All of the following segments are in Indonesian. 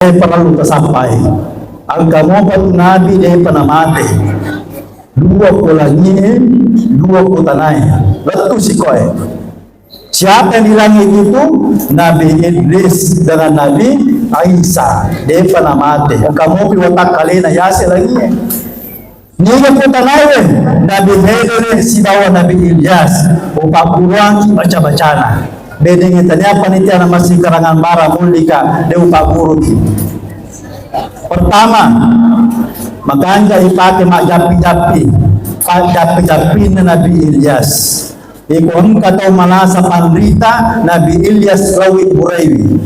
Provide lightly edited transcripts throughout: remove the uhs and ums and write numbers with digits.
perlu tersampai. Ang kamopat nabi dahil panamate. Dua ko langit, dua ko tanay. Lalu si Koy. Siapa yang di langit itu? Nabi Idris dengan Nabi Isa. Dahil panamate. Ang kamopi watak kali na yase lagi. Niya ko tanay Nabi Hedere si bawa Nabi Ilyas. Upakuruan ki baca-baca na. Bedeng itanya panitia na masih karangan mara mulika de upakuru ki. Pertama, maganda ipate magjapi-japi na Nabi Ilyas. Ikon kataw malasa pandrita Nabi Ilyas Rawi Buraiwi.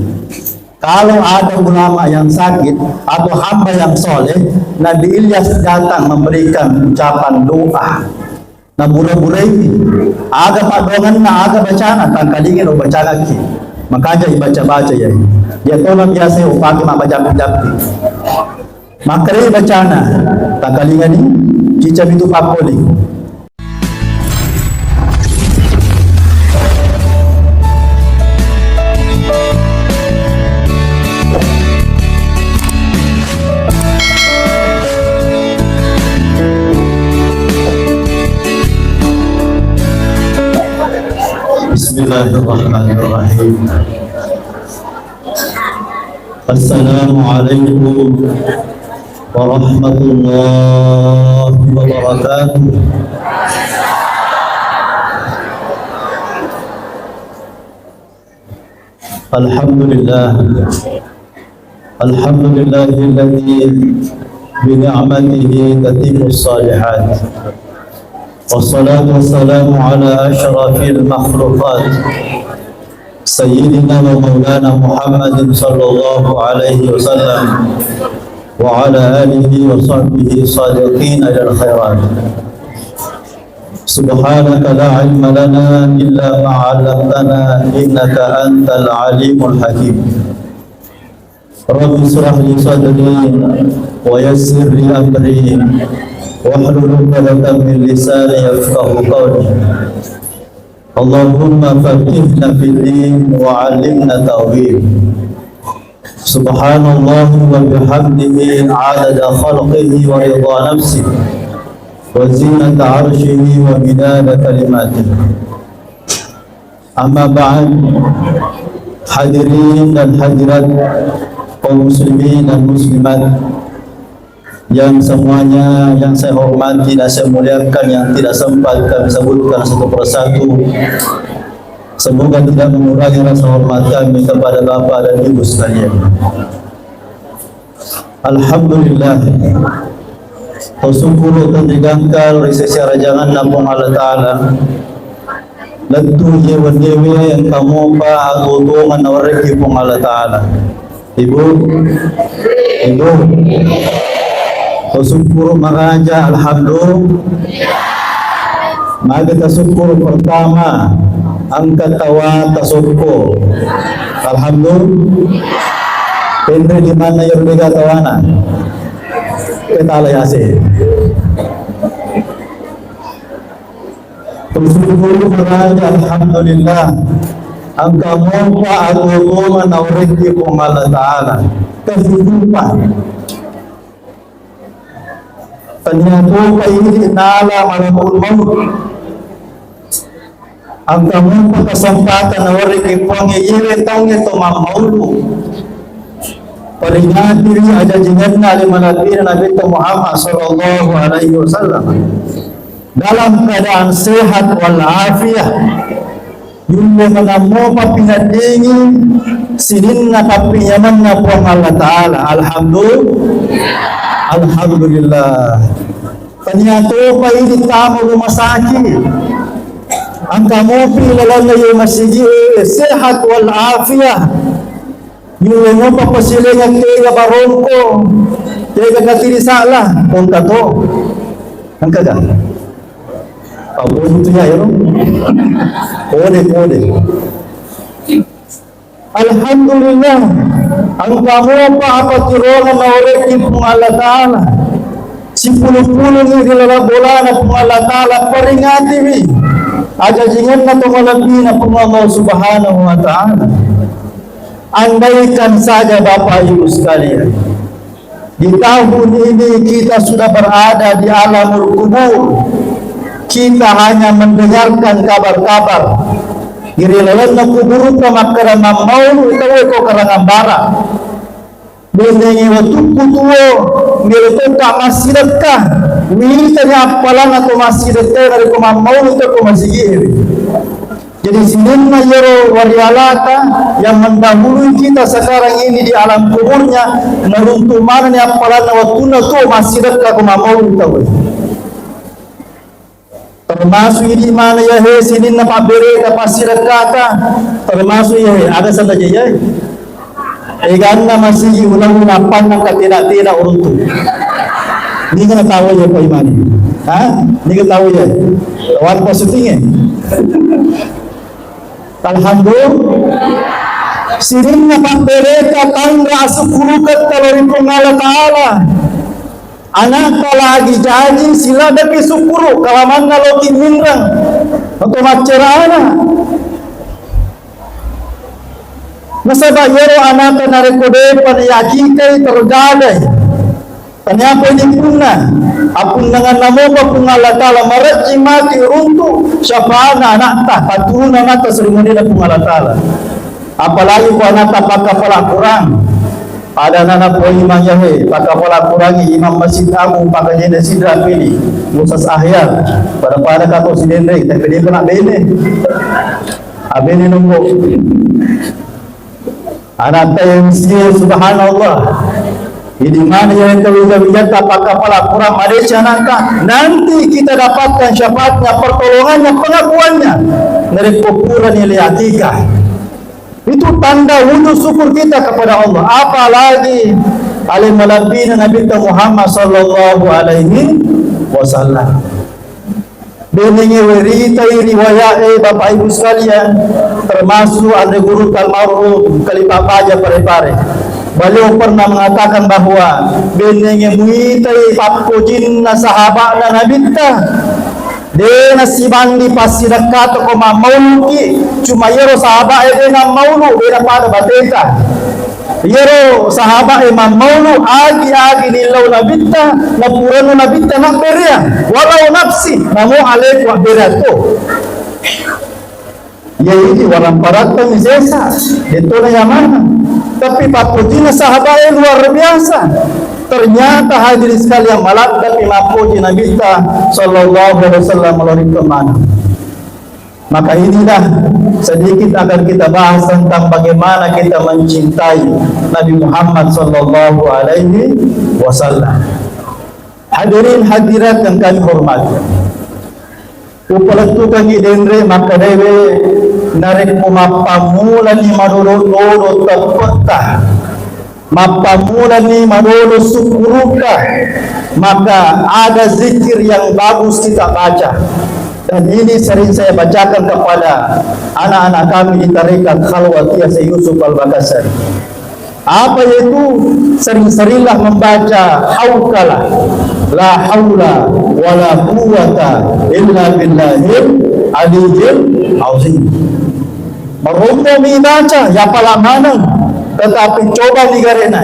Kalau ada ulama yang sakit atau hamba yang soleh, Nabi Ilyas datang memberikan ucapan doa. Na Buraiwi, aga padongan na aga bacana, tangkalingin o bacana ki. Makanya ibaca-baca ya. Dia tolong biasa upaki mabajapi-japi. Makanya bacana, tangkalingan ni, cicap itu pakoli. Bismillahirrahmanirrahim. Assalamualaikum warahmatullahi wabarakatuh. Alhamdulillah. Alhamdulillahilladzi bi ni'matihi tatimmus shalihat. Wassalatu wassalamu ala asyrafil makhluqat Sayyidina wa maulana Muhammadin sallallahu alaihi wasallam wa ala alihi wa sahbihi sadiqin alal khairat. Subhanaka la ilma lana illa ma 'allamtana innaka antal alimul hakim. Rabbi shrah li sadri wa yassir li amri wahlul 'uqdatam min lisani yafqahu qawli. Allahumma faqihna fid din wa 'allimna ta'wil. Subhanallah wa bihamdihi 'adada khalqihi wa ridha nafsihi wa zinata 'arshihi wa midada kalimatihi. Amma ba'd, hadirin dan hadirat kaum muslimin dan muslimat yang semuanya yang saya hormati dan saya muliakan, yang tidak sempat kami sebutkan satu persatu. Semoga tidak mengurangi rasa hormat kami kepada Bapak dan Ibu sekalian. Alhamdulillah. Syukur dan digangkal resesi rajangan nampung Allah Ta'ala. Lentu jewan dewi yang kamu pa agutungan na wariki pong Allah Ta'ala. Ibu syukur maraja alhamdulillah. Maka syukur pertama ang katawa tasukko. Alhamdulillah. Pendre di mana yung katawana? Kita layasi. Syukur maraja alhamdulillah. Ang kamu pa agutungan na wariki pong Allah Ta'ala. Kehidupan. Ternyata ini nala malakul maut. Ang kamu kesempatan na wariki pangiyirin taong ito mamaulu. Peringati aja jingatna lima nabi Muhammad sallallahu alaihi wasallam dalam keadaan sehat walafiat. Yung mga mo pa pinadingin sinin na kapinyaman na po ang Allah Ta'ala. Alhamdulillah. Kanyato pa ini tamo lumasaki. Ang kamu pilalan na yung masigi sehat wal afiyah. Yung mo papasiling ang tiga baron ko. Tiga katirisala. Kung kato. Ang kaga. Pagpunin ito niya yun. Kode. Alhamdulillah. Ang kamu pa apatirongan na ulit yung Allah Ta'ala. Si pulo-pulo ni kilalabola na Allah Ta'ala peringati mi. Aja jingan na tumalabi na Allah Subhanahu wa Ta'ala. Andaikan saja Bapak Ibu sekalian, di tahun ini kita sudah berada di alamul kubur, kita hanya mendengarkan kabar-kabar. Girilalan na kubur ka makarama maulu ikaw ko karangan bara. Benengi waktu kutuo ngirito ka masirat ka. Wita niya pala na kumasirat ka na rin maulu ka kumasigir. Jadi sinin na yero warialata yang mendahului kita sekarang ini di alam kuburnya, meruntuman niya pala na waktu na to masirat ka kumaulu ka. Termasuk ini mana ya he sinin na pabere ka pasirat kata, termasuk ya he ada saja ya. Egan na masih ulang-ulang panang katina-tina uruntu. Ini kan tahu ya Pak Imani, Ini kan tahu ya. Lawan positifnya. Alhamdulillah. Sinin na pabere ka tangga asukulukat kalori Allah Taala. Anak lagi janji sila daki sukuru kalaman ngaloki minrang atau macerana. Nasaba yero anak narekode panayakikai tergadai. Tanyapa ini punna. Apun dengan namo pungala tala marat mati runtuh syafana anak tah paturun anak tah serimudina pungala tala. Apalagi ku anak tah pakapala kurang. Ada nana poin imam Yahya, pakapala kurangi imam masjid agung pakajenda sidra pilih musas ahyar pada kato sidendek tapi dia kena bene abene nunggu anak yang miskin subhanallah ini mana yang terwujud pakapala kurang Malaysia nanti kita dapatkan syafaatnya pertolongannya pengakuannya dari kuburan iliatika. Itu tanda wujud syukur kita kepada Allah. Apalagi alim malabina Nabi Muhammad sallallahu alaihi wasallam. Benengi werita riwayat Bapak Ibu sekalian, termasuk ada guru almarhum Kalipapaja Pare-Pare. Beliau pernah mengatakan bahwa benengi muitai papujinna sahabatna Nabi Dena si bandi pasirak kata ko mauluki cuma yero sahabat dena maulu dena pada bateka yero sahabat maulu agi nilau nabita na purano nabita nak beria walau nafsi namu alek wa berato ya ini walang parata misesa itu na yamana tapi paputina sahabat luar biasa. Ternyata hadirin sekalian malaikat mapuji Nabi sallallahu alaihi wasallam melalui kemana. Maka inilah sedikit akan kita bahas tentang bagaimana kita mencintai Nabi Muhammad sallallahu alaihi wasallam. Hadirin hadirat yang kami hormati. Upalatukan idendre maka dewe narik pumapamulan ni marurut-urut tepetah mapamula ni manolo syukuruka, maka ada zikir yang bagus kita baca. Dan ini sering saya bacakan kepada anak-anak kami di tarekat Khalwatiyah Yusuf Al-Bakasari. Apa yaitu? Sering-seringlah membaca haukalah la haula wala quwata illa billahil aliyyil azim. Merumah membaca ya pala manang, tetapi coba digarena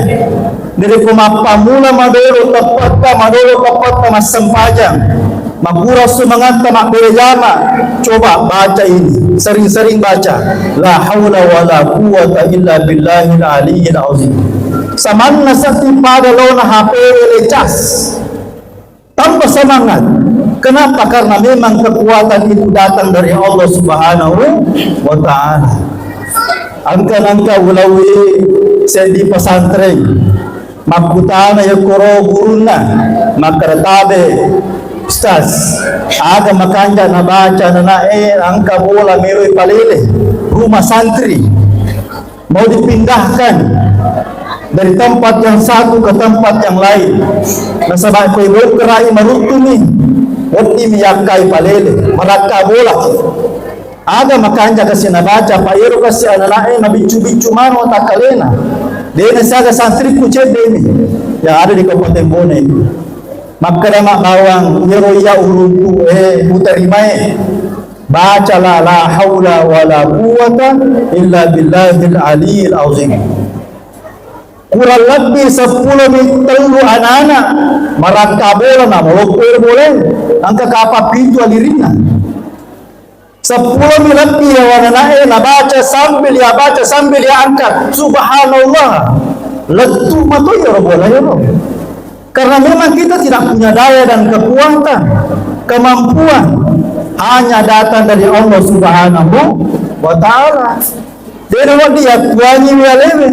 dari pemapamula madoro tepat mas sempajang magura semangat mak berjama. Coba baca ini, sering-sering baca la haula wala quwata illa billahil aliyyil azim. Samanna sakti pada lona HP lecas tanpa semangat. Kenapa? Karena memang kekuatan itu datang dari Allah Subhanahu wa ta'ala. Angka-angka ulawi sedi pesantren makutana ya koro guruna makaratabe ustaz aga makanja na baca na angka bola mewe palele rumah santri mau dipindahkan dari tempat yang satu ke tempat yang lain. Nasabay ko ibu kerai marutumi wati miyakai palele malaka bola ada makanja kasi nabaca pairo kasi ananae mabicu-bicu mano takalena dena saga santri kuced demi yang ada di Kabupaten Bone makadama bawang yero ya uruntu uterimae Bacalah la haula wala quwata illa billahil aliyil azim. Kurang lebih 10 telu anak-anak marakabola na molokwer boleh angka kapa pintu alirina 10 lebih anak-anak na baca sambil dia angkat subhanallah letu matu ya bola ya loh. Karena memang kita tidak punya daya dan kekuatan, kemampuan, hanya datang dari Allah Subhanahu wa Ta'ala. Dari waktu ya tuannya lewe.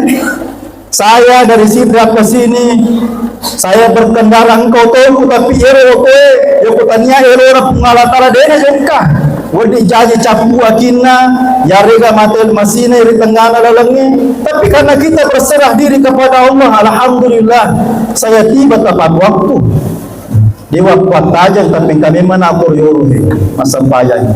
Saya dari Sidrap ke sini, saya berkendara engkau tahu tapi ero kowe, yo kutanya ero ora pengalatara dene jengka. Wadi jaji capu akina, yarega matel masine ri tenggana lalangi. Tapi karena kita berserah diri kepada Allah, alhamdulillah, saya tiba tepat waktu. Di waktu aja tapi kami menabur yoruhe masa bayanya.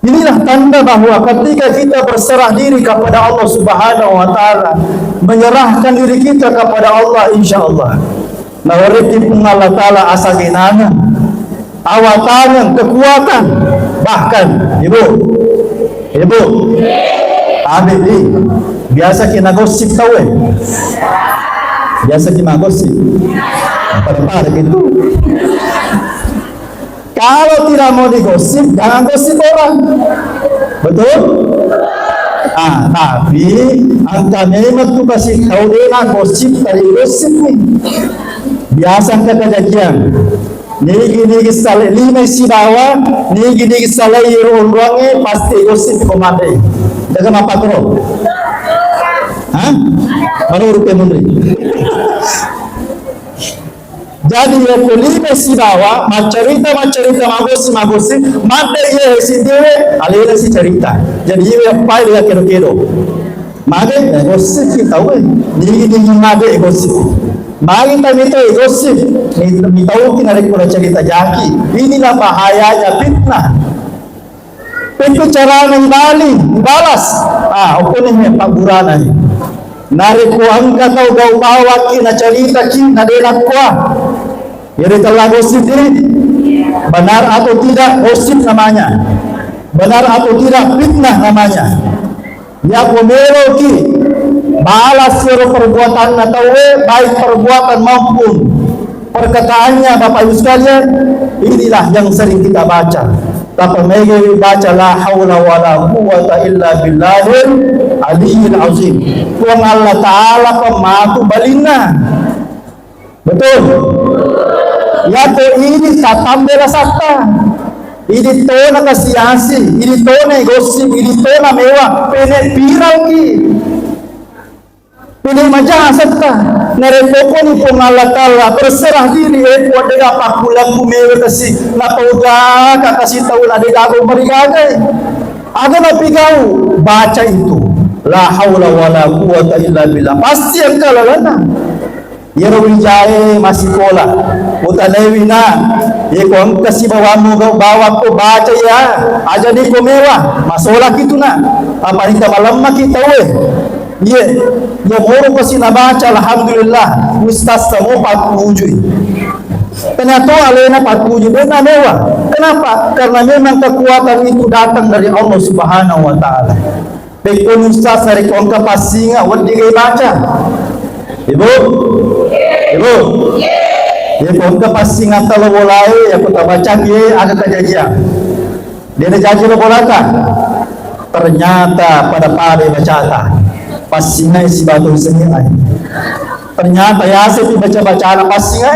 Inilah tanda bahwa ketika kita berserah diri kepada Allah Subhanahu wa Ta'ala, menyerahkan diri kita kepada Allah, insyaallah nawariti pun Allah Ta'ala asaginana awatan kekuatan. Bahkan ibu Abi biasa kina gosip tahu biasa kina gosip apa gitu. Kalau tidak mau digosip, jangan gosip orang. Betul? Tapi angka memang tu kasih tahu dia gosip dari gosip ni. Biasa kata kajian. Nigi salai lima si bawah, nigi salai ruangnya pasti gosip komandai. Jangan apa kau? Mana rupiah menteri? Jadi ya kulime si bawa macerita magosi mada ya si dewe alira si cerita. Jadi ya pai ya kero made gosip kita we ni made gosip mari kita gosip ni tahu kita ada cerita jaki. Inilah bahayanya fitnah. Itu cara balas. Hukumnya Pak Burana ni nari ko angka tau gau bawa kina cerita kina denak kuah. Jadi telah gosip ini benar atau tidak gosip namanya, benar atau tidak fitnah namanya. Ya komero ki balas seluruh perbuatan atau baik perbuatan maupun perkataannya Bapak Ibu sekalian, inilah yang sering kita baca. Tapi mereka baca la haula wala quwata illa billahil aliyil azim. Tuhan Allah Ta'ala pematu balina. Betul? Ya to ini satambela sata. Ini tona kasiasi, ini tona gosip, ini tona mewah, pene viral ki. Pene majah sata. Narepoko ni Allah Ta'ala berserah diri buat dia pakulang kumewe kasi napauga kakasih tahu na dia ako marigaga. Aga napigau baca itu la haula wala quwata illa billah pasti ang kalalana. Yero wijae masih kola utalewi na ye ko kasi bawa ko baca ya aja ni kumewa masola kitu na apa kita malam kita we ye ya moro kasi nabaca alhamdulillah ustaz samo 47 ternyata alena 47 benar mewah. Kenapa? Karena memang kekuatan itu datang dari Allah Subhanahu wa Ta'ala. Bekon ustaz dari kongka pasinga wadi baca. Ibu ya kongka pasinga talo bolai ya kita baca ye ada kejadian. Dia janji lo bolaka. Ternyata pada bacata pasinga si batu sendiri. Ternyata ya saya baca pasinga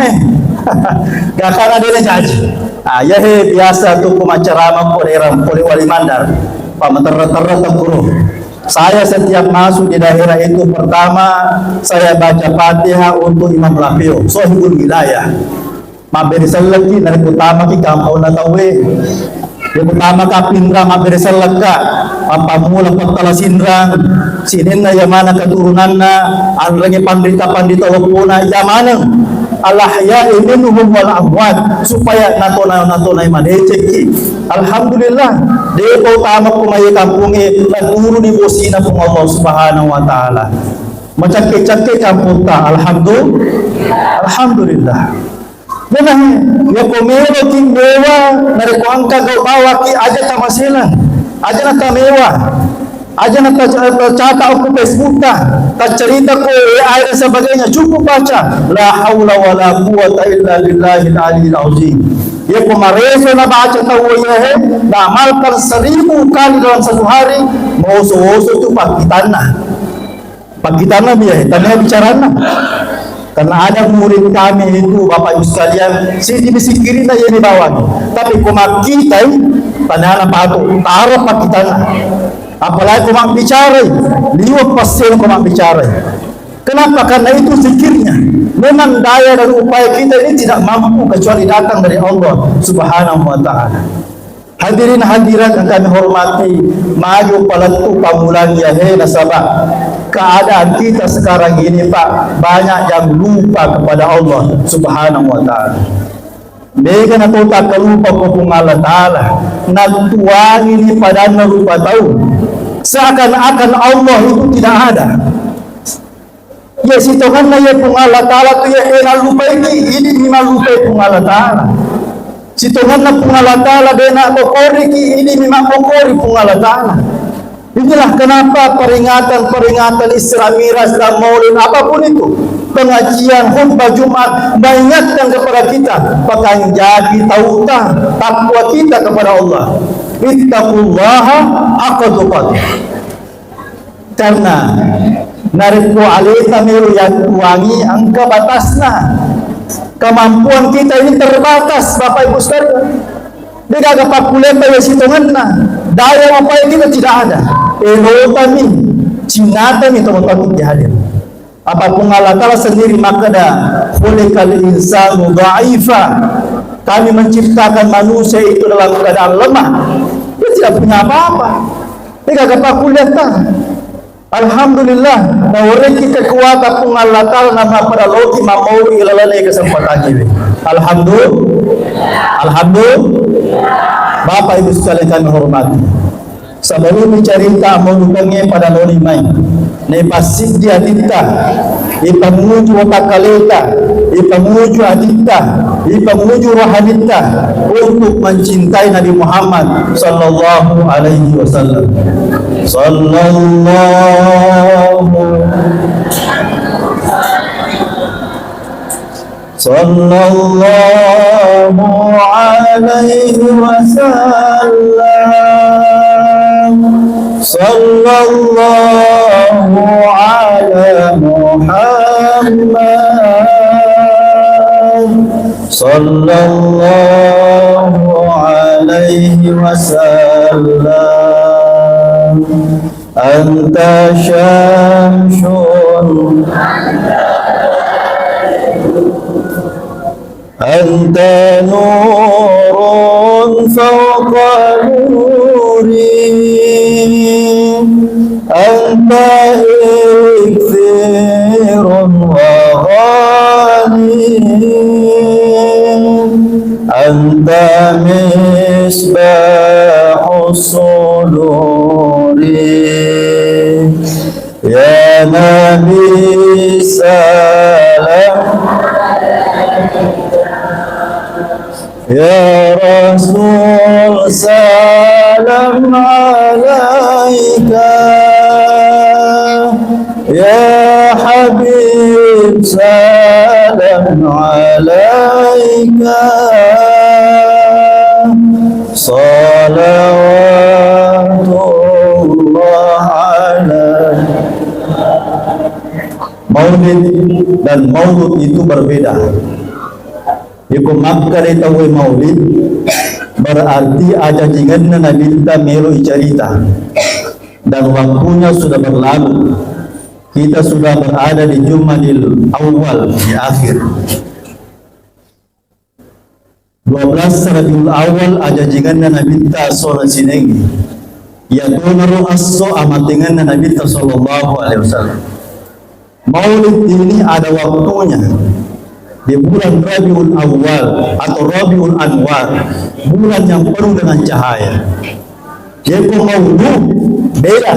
gak akan ada yang janji. Ya biasa tuh pemacaran poli wali mandar pamater-ter tempuru. Saya setiap masuk di daerah itu pertama saya baca Fatihah untuk Imam Rafiu Sohibul Wilayah. Maberi selagi dari utama ki kampau na tawe. Yang pertama kapindra maberi selaka apa mula pagtala sindrang sinin na yamana keturunanna anrangi pandita wapuna yamanang alahya minhum wal amwat supaya natona maneceki. Alhamdulillah dia utama kumaya kampungi naguru di bosina pung Allah Subhanahu wa Ta'ala macake kampung ta alhamdulillah Memang ya komero king dewa nare ko angka kau bawa ki aja tamasilan aja na tamewa aja na cata aku Facebook ta cerita ko AI dan sebagainya cukup baca la haula wala quwata illa billahil aliyil azim. Ya pemareso na baca tahu ya na amalkan 1000 kali dalam satu hari mau so-so tu pakitana biar tanya bicarana. Karena ada murid kami itu Bapak Ibu sekalian, si dibisikirin aja di bawah. Tapi kumak kita tanah apa tu, taruh pak kita. Apalagi kumak bicara, liwat pasien kumak bicara. Kenapa? Karena itu zikirnya. Memang daya dan upaya kita ini tidak mampu kecuali datang dari Allah Subhanahu Wa Taala. Hadirin hadirat yang kami hormati, maju pelentu pamulan ya nasabah. Keadaan kita sekarang ini Pak, banyak yang lupa kepada Allah Subhanahu Wa Taala. Mereka nak tak lupa kepada Allah Taala. Nak tuang ini padahal lupa tahu. Seakan-akan Allah itu tidak ada. Ya si Tuhan ya pun Allah Taala tu ya lupa ini memang lupa pun Allah Taala. Si Tuhan na pun Allah Ta'ala dia nak pokori ki ini memang pokori pun Allah Ta'ala. Inilah kenapa peringatan Isra Miraj dan Maulid apapun itu, pengajian khutbah Jumat mengingatkan kepada kita pakai jadi tautan takwa kita kepada Allah. Ittaqullaha haqqa tuqatih. Karena nariku alaihi miru yang tuangi angka batasna. Kemampuan kita ini terbatas Bapak Ibu sekalian. Dia agak kuliah dari situngan daya upaya kita tidak ada. Kami Cina kami teman-teman hadir. Apapun Allah Ta'ala sendiri maka dah khuliqal insanu dha'ifa. Kami menciptakan manusia itu dalam keadaan lemah. Dia tidak punya apa-apa. Dia agak kuliah Alhamdulillah, nawariki kekuatan pun Allah Ta'ala nama pada loti mamauri ilalani kesempatan ini. Alhamdulillah. Bapak Ibu sekalian kami hormati. Sebelum mencerita menghubungi pada loni mai, nepasid dia kita, ipamuju watakaleta, ipamuju adita, ipamuju rohanita untuk mencintai Nabi Muhammad sallallahu alaihi wasallam. Sallallahu alaihi wasallam. Sallallahu ala Muhammad. Sallallahu alaihi wasallam. Anta syamsun Anta nurun fawqa nuri Anta ikthirun wa ghani Anta misbahus suduri Ya Nabi salam Ya Rasul salam alaika Ya Habib salam alaika Salawatullah alaika. Maulid dan maulud itu berbeda. Iku makkar itu maulid berarti ada jingan Nabi kita melu cerita dan waktunya sudah berlalu. Kita sudah berada di Jumadil Awal di akhir 12 Rabiul Awal aja jingan Nabi kita soal sinengi ya donaru asso amatingan Nabi kita sallallahu alaihi wasallam. Maulid ini ada waktunya di bulan Rabiul Awal atau Rabiul Anwar, bulan yang penuh dengan cahaya. Yaitu maulud beda.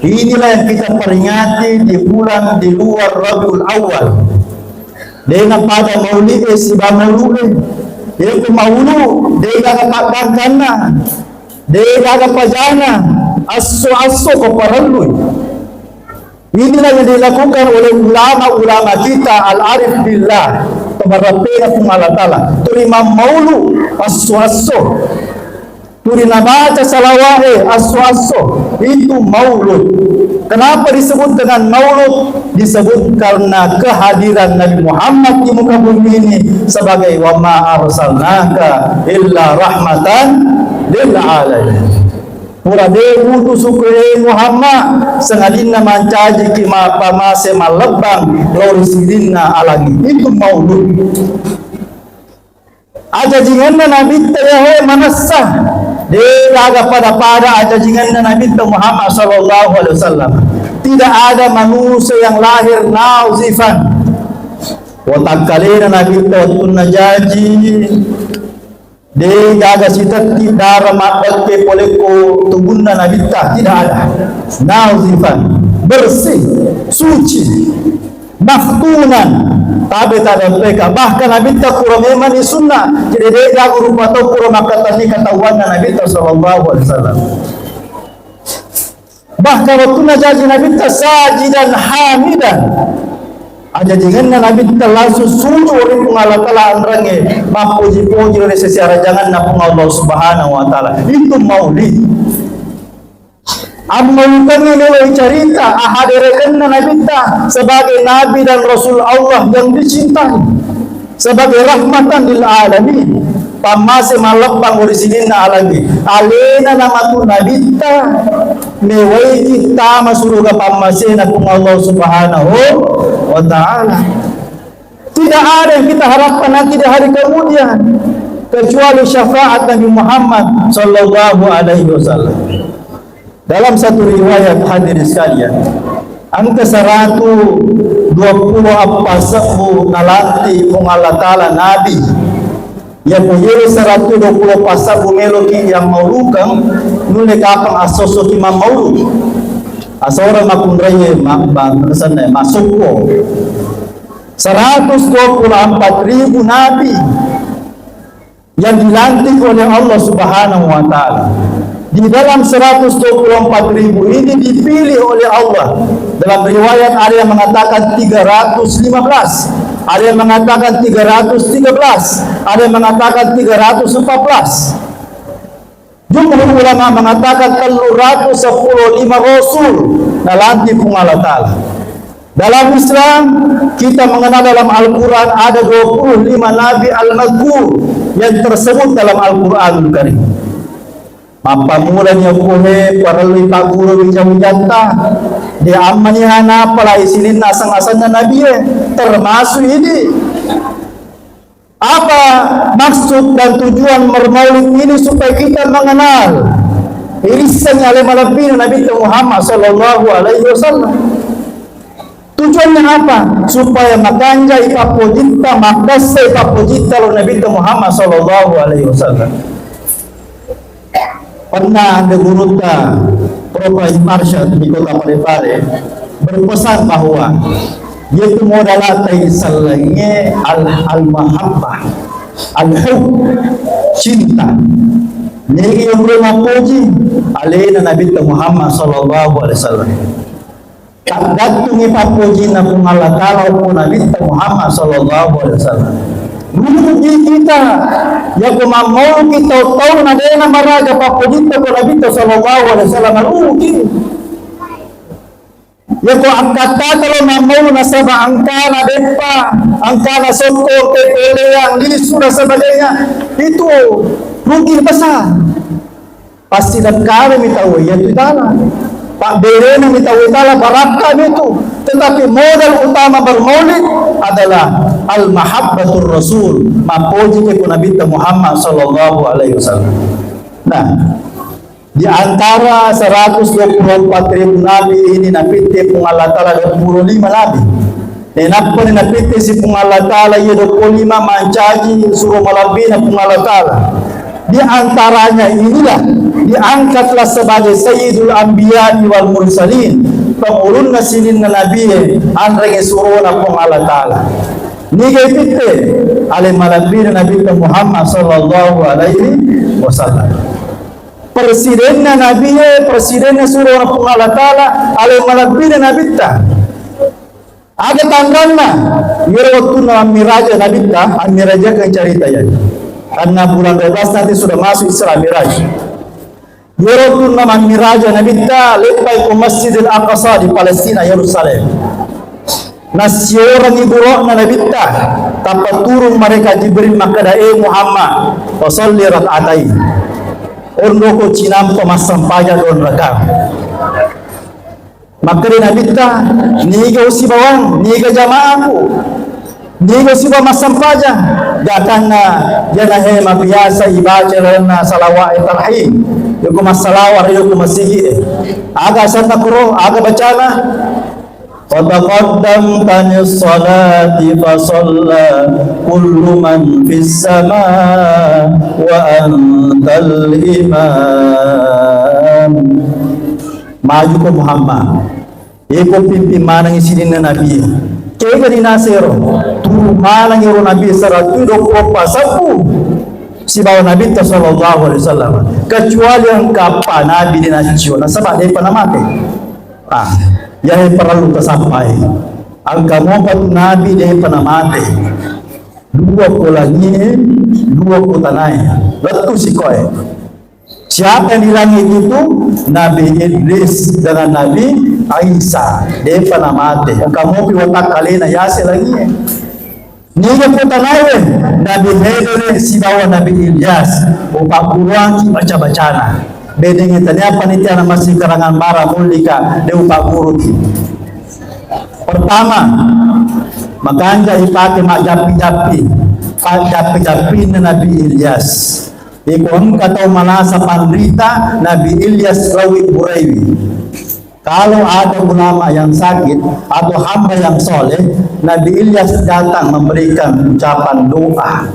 Inilah yang kita peringati di bulan di luar Rabiul Awal. Dengan pada maulid si ba maulud. Dia ko maulu, dia kakapagkana. Dia kakapajana. Aso-aso ko paraluy. Inilah yang dilakukan oleh ulama-ulama kita al-arif billah, pemerhatian Allah Ta'ala. Terima maulu asu-asu, turina baca salawahe asu-asu, itu maulud. Kenapa disebut dengan maulud? Disebut karena kehadiran Nabi Muhammad di muka bumi ini sebagai wa ma arsalnaka illa rahmatan lil alamin. Pura dewu tu sukre Muhammad sengadina mancaji kima pamase malebang glorisidina alangi itu maulud. Aja jinganna Nabi tayahe manassa de laga pada aja jinganna Nabi Muhammad sallallahu alaihi wasallam. Tidak ada manusia yang lahir nauzifan. Watak kalina Nabi tu najaji de jaga sitati dara mabake poleko tubunna nabita tidak ada. Nauzifan, bersih, suci, makhtunan, tabe tada mereka. Bahkan nabita kura memang sunnah. Jadi dia jaga rupa atau kura makatani katawan nabita sallallahu alaihi wasallam. Bahkan waktu najaji nabita sajidan hamidan. Aja jangan Nabi langsung sujud oleh Allah Ta'ala andrange mapuji-puji oleh secara jangan napung Allah Subhanahu wa Ta'ala. Itu maulid. Amal kami lewat cerita ahadirekan Nabi ta sebagai Nabi dan Rasul Allah yang dicintai, sebagai rahmatan lil alamin. Pamase malapang orisinina alami alena nama tu Nabi ta mewai kita masuruga pamase na kung Allah Subhanahu wa Ta'ala. Tidak ada yang kita harapkan nanti di hari kemudian kecuali syafaat Nabi Muhammad sallallahu alaihi wasallam. Dalam satu riwayat hadirin sekalian, angka 120 apa sebu nalanti kung Allah Ta'ala Nabi yang punya 120 pasal bumeloki yang maulukang nune kapang asoso ki mauluk asora makundraye makbang masuk ko 124,000 nabi yang dilantik oleh Allah Subhanahu wa Ta'ala. Di dalam 124,000 ini dipilih oleh Allah. Dalam riwayat ada yang mengatakan 315, ada yang mengatakan 313, ada yang mengatakan 314. Jumhur ulama mengatakan 315 rasul nalanti kung Allah Ta'ala. Dalam Islam kita mengenal dalam Al-Quran ada 25 nabi al-mazkur yang tersebut dalam Al-Quran Karim. Mapamulan yang kuhe paralui paguro bijang-janta di amanihan pala isilin nasang-asang na nabi termasuk ini. Apa maksud dan tujuan bermaulid ini supaya kita mengenal irisan oleh malapin Nabi Muhammad sallallahu alaihi wasallam. Tujuannya apa? Supaya makanja ipapojita makdasa ipapojita lo Nabi Muhammad sallallahu alaihi wasallam. Pernah ada guru Prof. Marsyad di Kota Parepare berpesan bahwa yaitu modal tay salangnya al-mahabbah, al-hub, cinta. Ini yang berumah puji alena Nabi Muhammad sallallahu alaihi wasallam. Tak datung ipapuji na kung Allah Ta'ala po Nabi Muhammad sallallahu alaihi wasallam. Menuji kita ya kumamau kita tahu na dena maraga papujita ko Nabi sallallahu alaihi wasallam rugi. Ya ko angkata kalau mamau na saba angkana depa, angkana soko tepele yang lisu dan sebagainya itu rugi besar. Pasti dan kami tahu ya tidak. Pak Berena minta utala barakan itu, tetapi modal utama bermaulid adalah al-mahabbatur rasul, mapuji ke Nabi Muhammad sallallahu alaihi wasallam. Nah, di antara 124,000 nabi ini napiti pung Allah Ta'ala 25 nabi. Kenapa ni napiti si pung Allah Ta'ala ya 25 mancaji suruh malabina pung Allah Ta'ala. Di antaranya inilah diangkatlah sebagai Sayyidul Anbiya wal Mursalin, pengurun nasinin na nabi anreng suruna pong Allah Ta'ala. Nigay pitte alay malabir Nabi Muhammad sallallahu alaihi wasallam. Presiden na Nabi presiden na surah na Allah Ta'ala alay malabir Nabi ta. Aga tanggal na yero waktu na miraja Nabi ta, miraja kan cerita yan. Karena bulan 12 nanti sudah masuk Isra Miraj. Yero waktu na miraja Nabi ta lepai ke Masjidil Aqsa di Palestina Yerusalem. Nasi orang ibu roh na nabita tanpa turun mereka Jibril maka dae Muhammad wasalli rakaatai ondo ko cinam pemasang paja don rakam maka di nabita niga usi bawang niga jamaahku niga usi pemasang paja datang na jana hema biasa ibaca na salawat tarhim yuko masalawat yuko masigi aga santa kuro aga bacana وَتَقَدَّمْتَنِ الصَّلَاةِ فَصَلَّى كُلُّ مَنْ فِي السَّمَاءِ وَأَنْتَ الْإِمَامِ. Maju ke Muhammad. Eko pimpin manang isinin na Nabi. Kaya dinasero. Turu manang iro Nabi saratu dokopa sapu. Si bawa Nabi sallallahu alaihi wasallam. Kecuali yang kapan Nabi dinasyo. Nasabak dia pernah mati. Yang perlu tersampai. Angka mobat Nabi dia pernah mati. Dua kolanya, dua kotanaya. Letu si koi. Siapa yang di langit itu? Nabi Idris dengan Nabi Isa. Dia pernah mati. Angka mobil watak kalina yasi lagi. Niga kotanaya. Nabi Hedone si bawa Nabi Ilyas. Upak buruan baca-bacana. Bedeng itanya panitia na masih karangan mara mulika de upa guru. Pertama, makanja ipake mak japi-japi na Nabi Ilyas. Ikon kata manasa pandrita Nabi Ilyas Rawi Buraiwi. Kalau ada ulama yang sakit atau hamba yang soleh, Nabi Ilyas datang memberikan ucapan doa.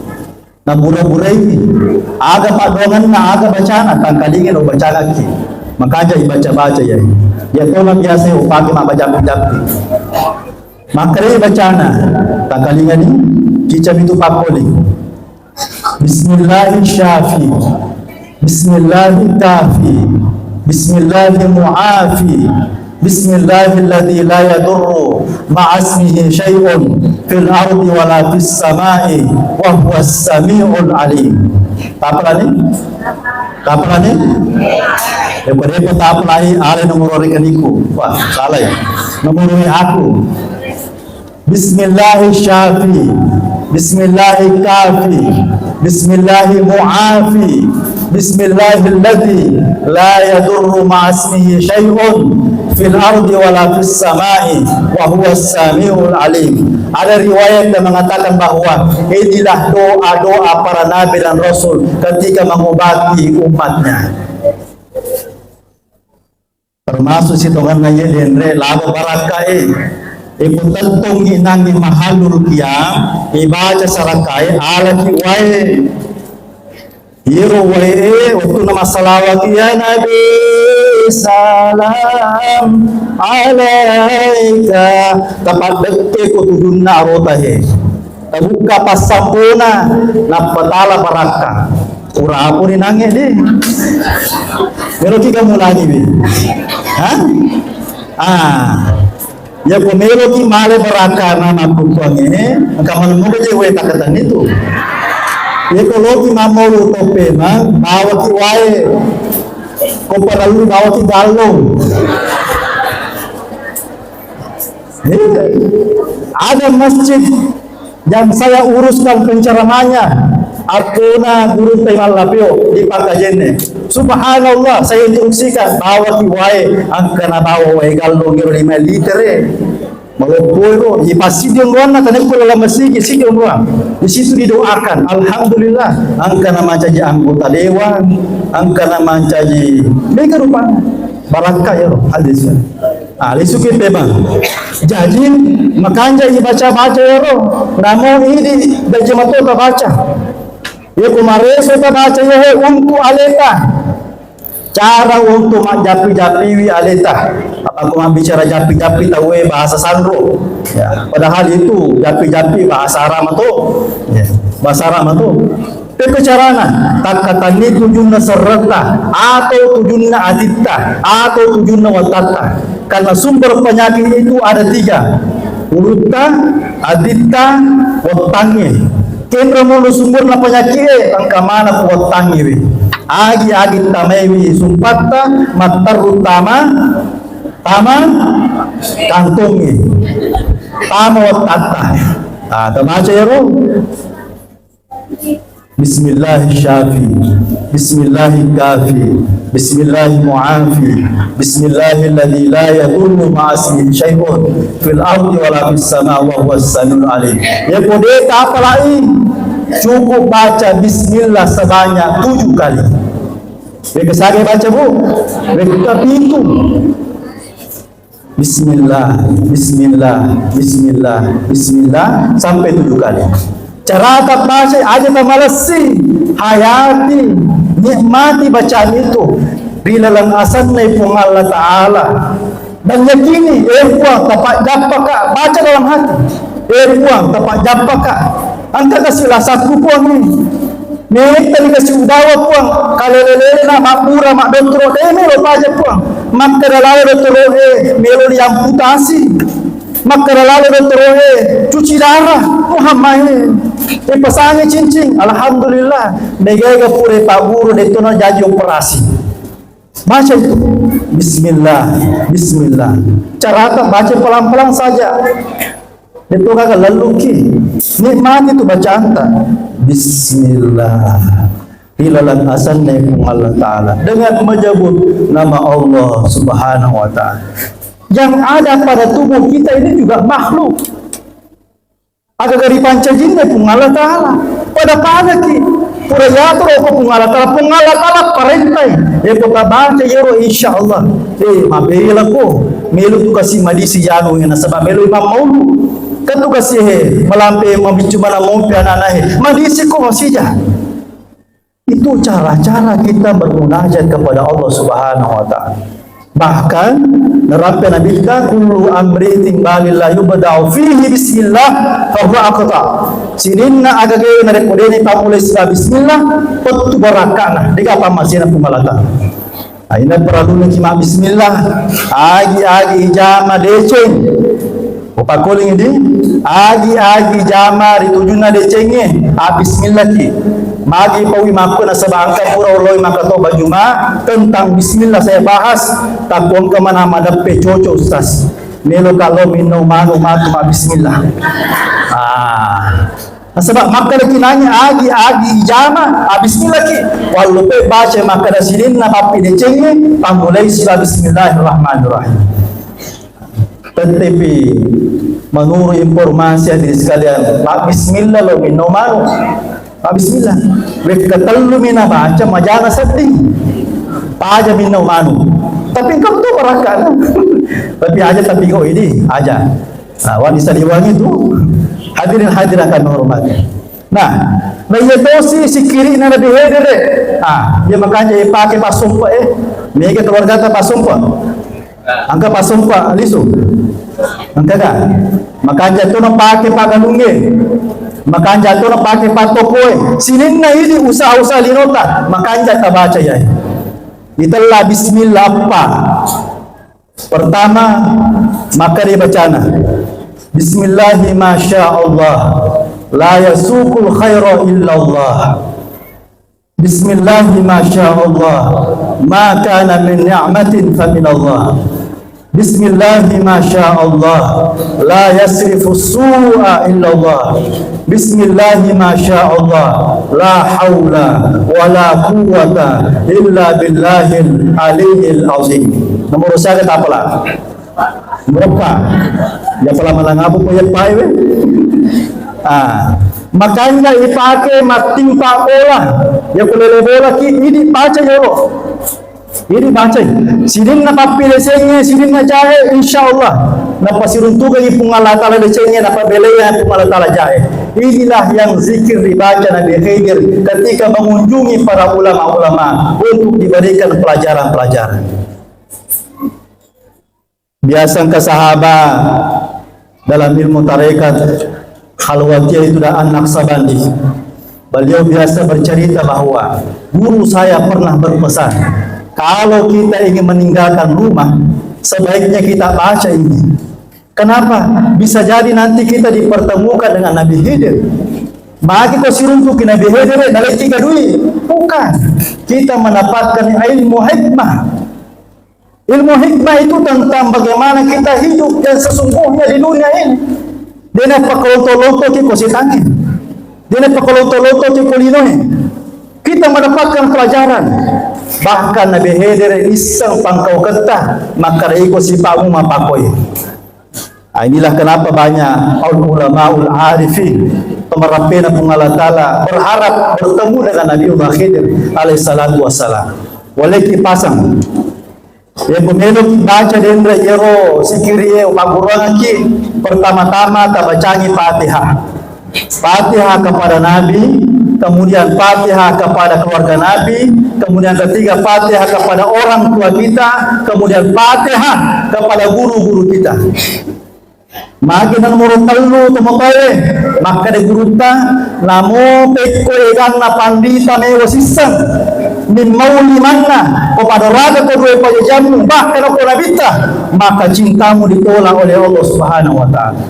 Na bura-bura ini aga padongan na aga bacana tangkalingin o bacana ki makaja ibaca-baca ya tolong biasa upaki mabajapi-japi makare bacana tangkalingin ni kicam itu pakoli bismillahi syafi bismillahi kafi bismillahi muafi bismillahilladzi la yadurru ma'asmihi syai'un fil ardi wala fis samai wa huwas samiul alim. Tapalani? Repot tapalai ale nomor rekaniku. Wah, salah ya. Nomor aku. Bismillahi syafi. Bismillahi kafi. Bismillahi muafi. Bismillahilladzi la yadurru ma'asmihi syai'un fil ardi wala fis samai wa huwas samiul alim. Ada riwayat yang mengatakan bahwa inilah doa-doa para nabi dan rasul ketika mengobati umatnya. Termasuk sitongan ngaya denre labo barakai. Ikut tentung inang di mahalul qiyam ibaca sarakai ala kiwae. Yero wae waktu nama salawat ya Nabi salam alaika tapat dekke ko tudunna rotahe tabuka pasapuna napatala baraka ura apo ni nange de pero ki kamu lagi be ya ko melo ki male baraka na napupange kaman mo je we takatan itu. Ekologi mamolu tope mang bawa ki wae komparalu bawa ki galong. Ada masjid yang saya uruskan penceramahnya Arkona guru Taimal Lapio di Pakajene. Subhanallah, saya instruksikan bawa ki wae angkana bawa wae galong 5 liter. Malopoy ipasi dia ngona tanah dalam masjid isi dia ngona di situ didoakan alhamdulillah angka nama caji anggota dewan angka nama caji mereka rupa baraka ya hadis alisuki memang jadi makanya baca ya namo ini dajamato baca ya kemarin saya baca ya untuk aleta cara untuk japi-japi aleta. Apa aku bicara japi-japi tahu bahasa Sandro. Ya, padahal itu japi-japi bahasa Arab tu. Ya, bahasa Arab tu. Tapi carana tak kata ni tujuannya serta atau tujuannya adita atau tujuannya watata. Karena sumber penyakit itu ada 3. Uruta, adita, watangi. Kendra mulu sumber na penyakit angka mana watangi we. Agi tamewi sumpata matar utama tama kantongi tama watata. Terbaca ya roh. Bismillahirrahmanirrahim. Bismillahirrahmanirrahim. Bismillahirrahmanirrahim. Bismillahilladzi la yadurru ma'asmihi syai'un fil ardi wala fis samaa'i wa huwas samiul alim. Ya kode apa lagi? Cukup baca bismillah sebanyak 7 kali. Mereka sage baca bu. Mereka pintu. Bismillah, bismillah, bismillah, bismillah sampai 7 kali. Cara tak baca aja tak malasi, hayati, nikmati bacaan itu. Bila lang asan na ipong Allah Ta'ala. Dan yakini, puang tapak japaka, baca dalam hati. Puang tapak japaka. Angka kasihlah satu puang ni. Mek tadi kasih udawa puang. Kalau lele na makmura mak doktro, melo baca puang. Maka dalala doktro melo diamputasi. Maka dalala doktro cuci darah. Muhammad pasangnya cincin, alhamdulillah. Negara pure pak guru itu na jadi operasi. Baca itu, Bismillah, Bismillah. Cara tak baca pelan-pelan saja. Itu kagak leluki. Nikmati itu bacaan tak. Bismillah. Ilalan asan naikung Allah Ta'ala. Dengan menyebut nama Allah Subhanahu Wa Ta'ala. Yang ada pada tubuh kita ini juga makhluk. Ada dari panca jinnya pun Allah Ta'ala. Pada pada ki pura yatro ko pun Allah Ta'ala parentai. Pagka baca yero insyaallah. Mabela ko. Melo tu kasih madisi jano yang nasabah melo imam maulu. Kan tu kasih melampai membicu mana mompi anak-anak. Madisi ko masih. Itu cara-cara kita bermunajat kepada Allah Subhanahu Wa Ta'ala. Bahkan nerapkan Nabi kita kullu amri tinggalillah yubda'u fihi bismillah fa huwa aqta. Sininna agage na rekodeni pamulai sa bismillah petu barakana diga pamasina pumalata. Aina perlu kima bismillah agi jama deceng. Opa calling ini agi jama ditujuna decenge bismillah ki. Magi pawi maku na sabangka pura uloi makato bajuma tentang bismillah saya bahas takon ke mana madape coco ustaz melo kalau minum manu matu bismillah. Sebab maka lagi nanya agi jama bismillah ki walau pe baca maka da sidin na papi decenge pamulai sila bismillahirrahmanirrahim. Tetapi menurut informasi hadirin sekalian bismillah lo minum manu bismillah. Mereka terlalu mina baca majana sedih. Aja minum manu. Tapi kau tu berakan. Tapi aja tapi kau ini aja. Wanita diwangi tu hadirin akan menghormati. Nah, dosi si kiri na lebih hedere. Dia makanya pakai pasumpa Mereka keluarga ta pasumpa. Angka pasumpa lisu. Angka kan? Makanya tu nak pakai pagalunge. Makanya tu nak pakai patokoy. Sinin na ini usaha-usaha linota. Makanya tak baca ya. Itulah bismillah apa? Pertama, maka dia bacana. Bismillahi masyaallah. La yasuqul khaira illallah. Bismillahi masyaallah. Ma kana min ni'matin fa min Allah. Bismillahi masyaallah. La yasrifu su'a illallah. Bismillahi masyaallah. La hawla wa la quwwata illa billahil aliyyil azim. Nomor saya tak apalah. Berapa? Ya pala malangabu po yan pae. Makanya ipakai mating pa bola. Ya kulele bola ki ini baca yo. Ini baca. Sinin na kapila sa inyo, sinin na jahe, insyaAllah. Napasiruntukan yung Allah Ta'ala sa inyo, napabelayan yung Allah Ta'ala jahe. Inilah yang zikir dibaca Nabi Khidir ketika mengunjungi para ulama-ulama untuk diberikan pelajaran-pelajaran. Biasang sahabat dalam ilmu tarekat Khalwatiyah itu dah anak Sabandi. Beliau biasa bercerita bahwa guru saya pernah berpesan, kalau kita ingin meninggalkan rumah, sebaiknya kita baca ini. Kenapa? Bisa jadi nanti kita dipertemukan dengan Nabi Khidir. Maka kita siruntuki Nabi Khidir dari 3 duit. Bukan. Kita mendapatkan ilmu hikmah. Ilmu hikmah itu tentang bagaimana kita hidup dan sesungguhnya di dunia ini. Dia nak pakolonto-lonto ki kositangin. Dia nak pakolonto-lonto ki kulinohe. Kita mendapatkan pelajaran. Bahkan Nabi Khidir isang pangkau ketah, maka iko si pamu mapakoi. Inilah kenapa banyak ulama arifin pemerapin Allah Ta'ala berharap bertemu dengan Nabi Khidir alaihissalatu wassalam. Walaki pasang yang pemeluk baca dendra yero sikiriye magurangan ki pertama-tama tabacangi Fatihah. Fatihah kepada Nabi, kemudian Fatihah kepada keluarga Nabi, kemudian ketiga Fatihah kepada orang tua kita, kemudian Fatihah kepada guru-guru kita. Makin ang murutalu tumotoy, maka de guruta namo pekko egang na pandita me wasisang min mauli manna kepada raga ko dua pajajamu bahkan ako nabita, maka cintamu ditolak oleh Allah Subhanahu wa taala.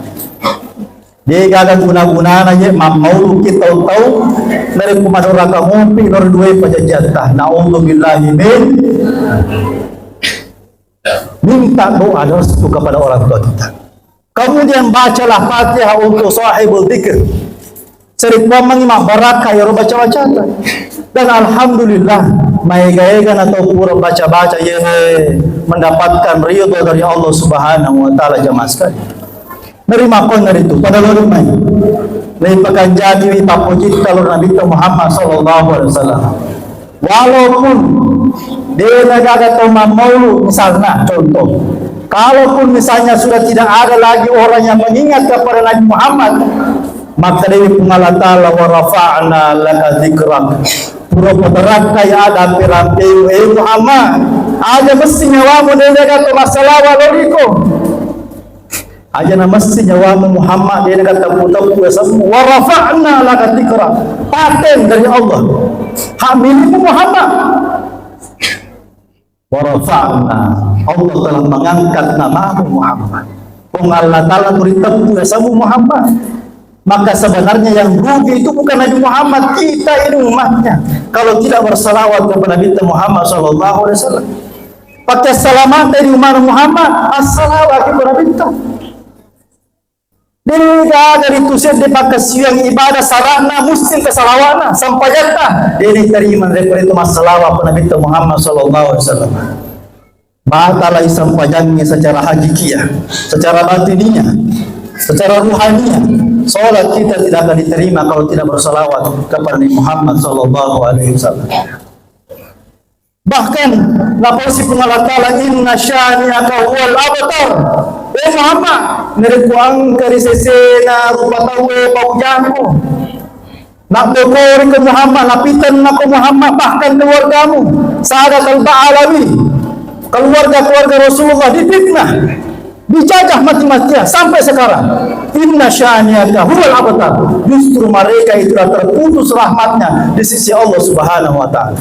Dia gagal guna-guna aja maulu kita tahu dari kepada raga ngompi nor dua pajajatah. Nauzubillahi min minta doa restu kepada orang tua kita. Kemudian bacalah Fatihah untuk sahibul dzikir. Cerita mengimah barakah ya baca-baca. Dan alhamdulillah maega-ega atau pura baca-baca yang mendapatkan ridho dari Allah Subhanahu wa taala jamaah sekalian. Nerima kon dari itu pada lorong mai. Lepakan jadi papuji kalau Nabi Muhammad sallallahu alaihi wasallam. Walaupun dia negara maulu misalnya contoh. Kalaupun misalnya sudah tidak ada lagi orang yang mengingat kepada Nabi Muhammad, maka dari Allah Ta'ala wa rafa'na laka dzikrak. Pura pederak kaya ada pirampe Muhammad. Aja mesti nyawamu dia kata masalah waloriko. Aja na mesti nyawamu Muhammad dia kata putar wa rafa'na laka dzikrak. Paten dari Allah. Hak milikmu Muhammad. Warafa'na, Allah telah mengangkat namamu Muhammad. Allah Ta'ala beritahu kesamu Muhammad. Maka sebenarnya yang rugi itu bukan Nabi Muhammad, kita ini umatnya. Kalau tidak bersalawat kepada Nabi Muhammad sallallahu alaihi wasallam. Pakai salamat dari umat Muhammad, as-salawat kepada Nabi. Dia dari tusen dipakai siang ibadah sarana muslim kesalawana sampai jatah dia diterima dari itu masalah apa Nabi Muhammad sallallahu alaihi wasallam. Batalai sampajangnya secara hakikiyah, secara batininya, secara ruhaninya. Salat kita tidak akan diterima kalau tidak bersalawat kepada Nabi Muhammad sallallahu alaihi wasallam. Bahkan lapasi Allah Ta'ala inna syani'aka huwal abtar. Muhammad nerekuang karisesena rupa tawe paujanku. Nak berkori ke Muhammad, lapitan nak ke Muhammad, bahkan keluargamu. Sahadat al-Ba'alawi, keluarga-keluarga Rasulullah difitnah, dijajah mati-matian sampai sekarang. Inna syani'aka huwal abtar. Justru mereka itu terputus rahmatnya di sisi Allah Subhanahu wa taala.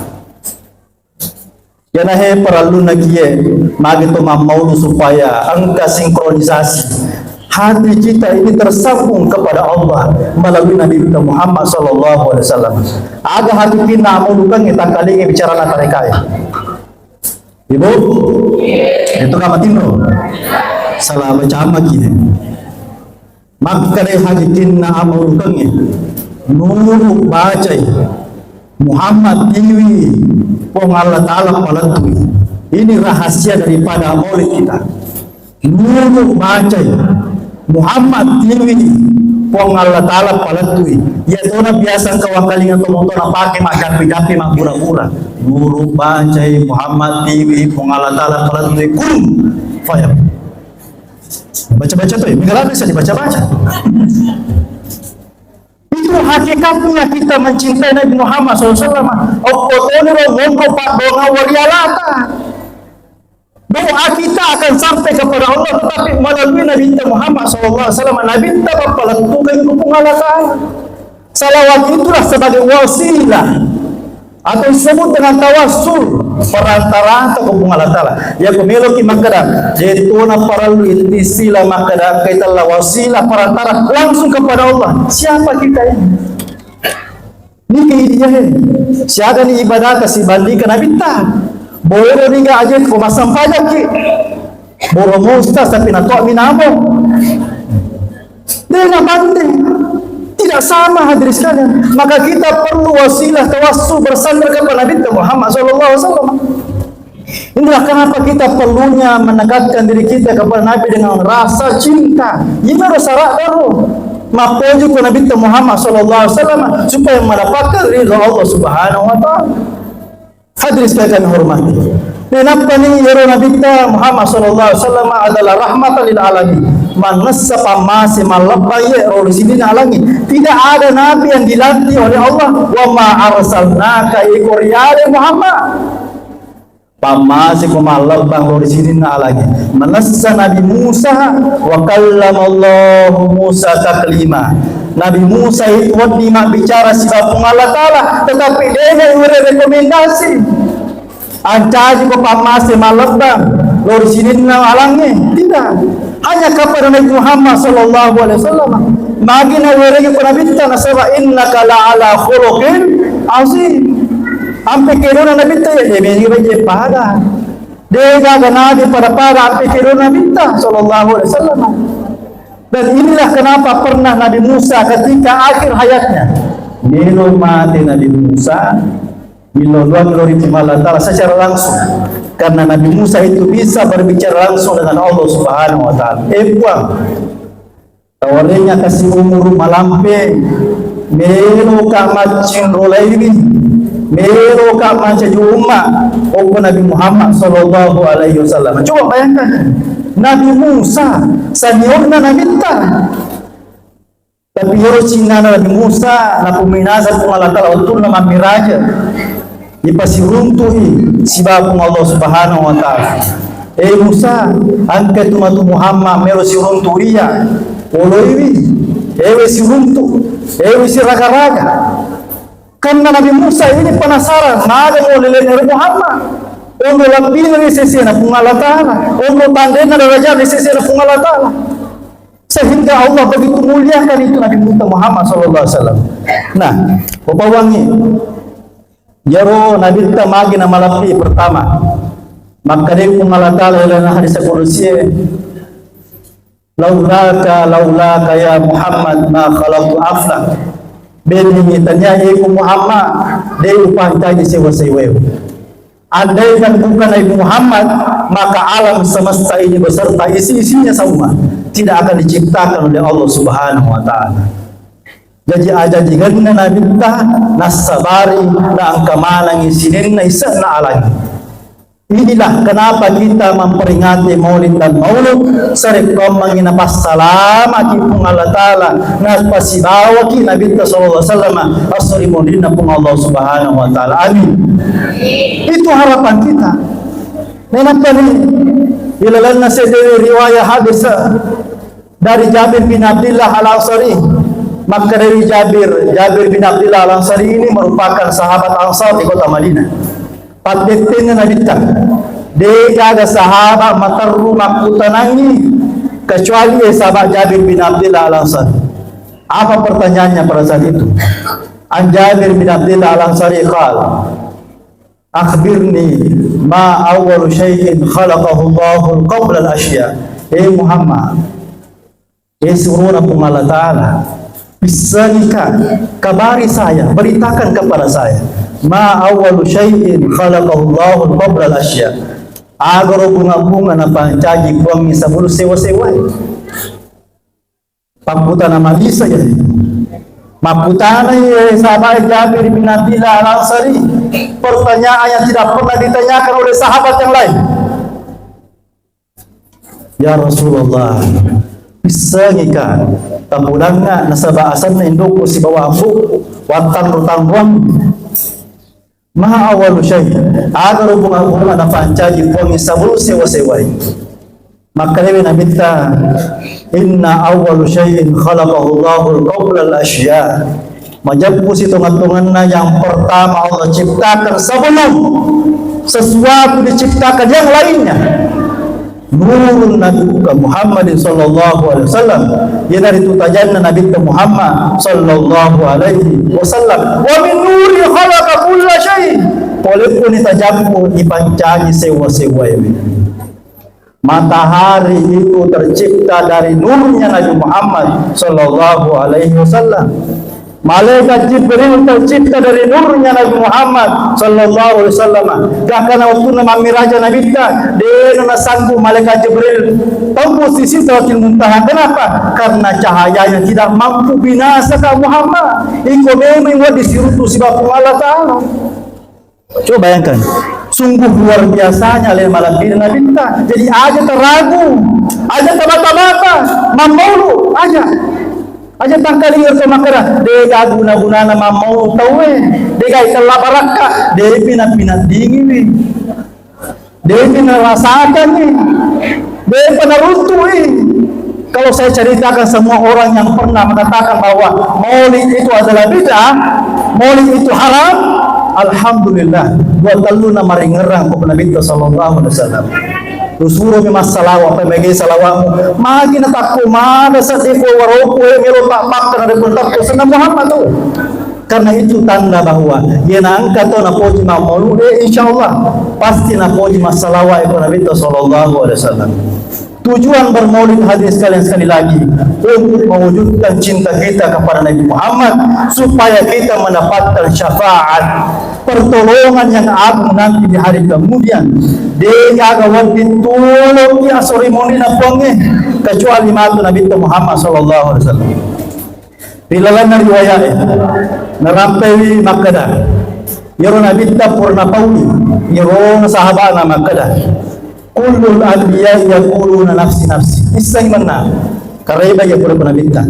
Yana he perlu nagiye magito mamau supaya angka sinkronisasi hati kita ini tersambung kepada Allah melalui Nabi Muhammad sallallahu alaihi wasallam. Aga hati kita mulukan kita kali bicara na tarekaya. Ibu, itu kamatino. Salah macam kini. Maka hati kita mulukan nuru baca Muhammad Tiwi Pong Allah Ta'ala palantui. Ini rahasia daripada maulid kita. Nuru baca Muhammad Tiwi Puang Allah Ta'ala palatui. Ya tona biasa kawang kalingan tumoto na pake makapi-kapi makura-kura. Guru Bancay Muhammad TV Puang Allah Ta'ala palatui. Kum! Fayam. Baca-baca tuh ya, minggalan bisa dibaca-baca. Itu hakikatnya kita mencintai Nabi Muhammad SAW. Okotoniro ngomong pak doa walialata. Doa kita akan sampai kepada Allah, tetapi melalui Nabi Muhammad SAW. Nabi kita mempelatukan hubung Allah Ta'ala. Salawat itulah sebagai wasilah atau disebut dengan tawassul, perantara atau hubung Allah Ta'ala. Ya kumelo ki makada, yaitu na paralu itisila makada kaitala wasilah perantara langsung kepada Allah. Siapa kita ini? Ini kehidupan. Siapa ni ibadah kasih bandingkan Nabi ta? Boleh ni ga aja ko masampaya ki. Boro musta sa pinato minamo. Dengan banding tidak sama hadirin sekalian. Maka kita perlu wasilah tawassul bersandar kepada Nabi Muhammad SAW. Inilah kenapa kita perlunya mendekatkan diri kita kepada Nabi dengan rasa cinta. Ini rasa baru. Mapoju ke Nabi Muhammad SAW supaya mendapatkan ridha Allah Subhanahu Wa Taala. Hadirin sekalian hormati. Kenapa ni Nabi Muhammad SAW adalah rahmatan lil alamin. Manasa pamasi malabaye orisinil alangi. Tidak ada nabi yang dilantik oleh Allah. Wa ma arsalnaka iqriyale Muhammad. Pamasi kumalabang orisinil alangi. Manasa Nabi Musa wa kallamallahu Musa taklima. Nabi Musa itu lima bicara sebab Allah Ta'ala, tetapi dia yang rekomendasi. Ancaji ko pamasi malabang orisinil alangi. Tidak. Hanya kepada Nabi Muhammad sallallahu alaihi wasallam. Magi na werege ko nabita na sawa innaka la ala khuluqin azim. Ampe kerona nabita ya demi je pada. Dega ganadi para ampe kerona nabita sallallahu alaihi wasallam. Dan inilah kenapa pernah Nabi Musa ketika akhir hayatnya minum mati Nabi Musa dilolong oleh Allah Ta'ala secara langsung. Karena Nabi Musa itu bisa berbicara langsung dengan Allah Subhanahu Wa Ta'ala. Puang tawarnya kasih umur malampe melo kamacin rolaiwi melo kamacin umma opo Nabi Muhammad Sallallahu Alaihi Wasallam. Coba bayangkan Nabi Musa seniorna Nabi ta, tapi yorosina Nabi Musa na puminasa kung Allah Ta'ala utul na mamiraja ipasiruntuhi sibabong Allah Subhanahu Wa Ta'ala. Musa angkat tumatu Muhammad mero siruntuhiya oloiwi ewe siruntu ewe siraga-raga. Karena Nabi Musa ini penasaran naga oleh Muhammad untuk lebih dari sisi na kung Allah Ta'ala, untuk tandai na daraja dari sisi na kung Allah Ta'ala, sehingga Allah begitu muliakan itu Nabi Muhammad SAW. Nah, bapawangi jaro Nabi kita magi na malapi pertama. Maka dia kung Allah Ta'ala dalam hadis Qudsi, laulaka ya Muhammad ma khalaqtu aflak. Beni tanya iku Muhammad dia upah tanya sewa-sewa. Andai kan bukan Nabi Muhammad, maka alam semesta ini beserta isi-isinya semua tidak akan diciptakan oleh Allah Subhanahu Wa Ta'ala. Jadi aja jika Nabi kita nasabari na angka manang isinin na isa na alagi. Inilah kenapa kita memperingati Maulid dan Maulud serta menginapasalama ki pung Allah Ta'ala na pasibawa ki Nabi sallallahu alaihi wasallam asri maulid na pung Allah Subhanahu Wa Ta'ala. Amin. Itu harapan kita. Kenapa ni ilalan na dari riwayat hadis dari Jabir bin Abdullah Al-Ansari. Maka dari Jabir bin Abdullah Al-Ansari ini merupakan sahabat Ansar di kota Madinah. Pagdating na nabita, de jaga sahabat matarru makutanangi kecuali sahabat Jabir bin Abdullah Al-Ansari. Apa pertanyaannya pada saat itu? An Jabir bin Abdullah Al-Ansari qala, akhbirni ma awwalu syai'in khalaqahu Allahu qabla al-asya. Muhammad, suruna pun Allah Ta'ala, bisakah kabari saya, beritakan kepada saya ma awwalu syai'in khalaqahu Allahu qabla al-asya. Agar bunga-bunga na pancaji kuang sa bulu sewa-sewa. Pangputan nama bisa ya. Maputana ya sahabat Jabir bin Abdullah Al-Ansari. Pertanyaan yang tidak pernah ditanyakan oleh sahabat yang lain. Ya Rasulullah, bisa ngika tambulan nga nasaba asan na indok ko si bawamu watang rutang buang maha awalu syai agar bunga-bunga na pancaji buang isabulu sewa-sewai. Maka lewi nabita inna awalu syai'in khalaqahu Allahul qabla al-asya. Majapus hitungan-hitungan na yang pertama Allah ciptakan sebelum sesuatu diciptakan yang lainnya. Nurun Nabi Muhammad sallallahu alaihi wasallam, ya dari tutajanna Nabi Muhammad sallallahu alaihi wasallam. Wa min nuri khalaqa kulla syai'. Walaupun itajammu ipancaji sewa-sewa ini. Matahari itu tercipta dari nurnya Nabi Muhammad sallallahu alaihi wasallam. Malaikat Jibril tercipta dari nurnya Nabi Muhammad sallallahu alaihi wasallam. Bahkan waktu nama miraja Nabi ta, dia sanggup malaikat Jibril tembus sisi Sidratil Muntaha. Kenapa? Karena cahayanya tidak mampu binasa ke Muhammad. Iko memang wa disirutu sebab Allah Ta'ala. Coba bayangkan, sungguh luar biasanya oleh malam ini Nabi ta. Jadi aja teragu, aja terbata-bata, mamulu aja. Aja tangkali ke makara dega guna-guna nama mau tahu dega itelah baraka de pinat-pinat dingin nih de pinat rasakan nih de penaruntu kalau saya ceritakan semua orang yang pernah mengatakan bahwa maulid itu adalah bid'ah, maulid itu haram, alhamdulillah buat taluna maringerang kepada Nabi sallallahu alaihi wasallam. Dusuro mi masalawa pemegi salawamu magi na takko mana sa iko waroko mero pak na repuntak sa Muhammad tu. Karena itu tanda bahwa ia angkat na poji maulud insyaallah pasti na poji masalawa iko Nabi sallallahu alaihi wasallam. Tujuan bermaulid hadis sekali lagi untuk mewujudkan cinta kita kepada Nabi Muhammad supaya kita mendapatkan syafaat pertolongan yang agung nanti di hari kemudian. Dia agak ditolong ya sorry na ponge kecuali matu Nabi Muhammad sallallahu alaihi wasallam. Bilalan na riwayat narampai Makkah. Yaro Nabi ta purna pauli yaro sahabat na Makkah. Kullul anbiya yaquluna nafsi nafsi. Isai mana? Kareba ya pura nabita.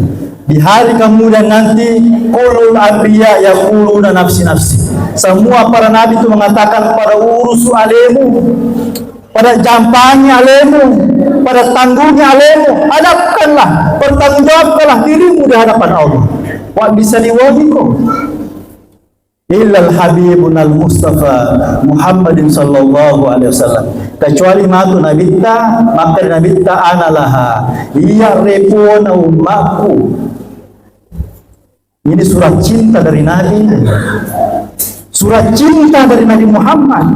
Di hari kemudian nanti kullul anbiya yaquluna nafsi nafsi. Semua para nabi itu mengatakan pada urusu alemu, pada jampanya alemu, pada tanggungnya alemu, hadapkanlah, bertanggungjawabkanlah dirimu di hadapan Allah. Wa bisa diwajikum. Illal habibun al-Mustafa Muhammadin sallallahu alaihi wasallam. Kecuali matu nabita, maka nabita analaha. Ia repona umatku. Ini surat cinta dari Nabi. Surat cinta dari Nabi Muhammad.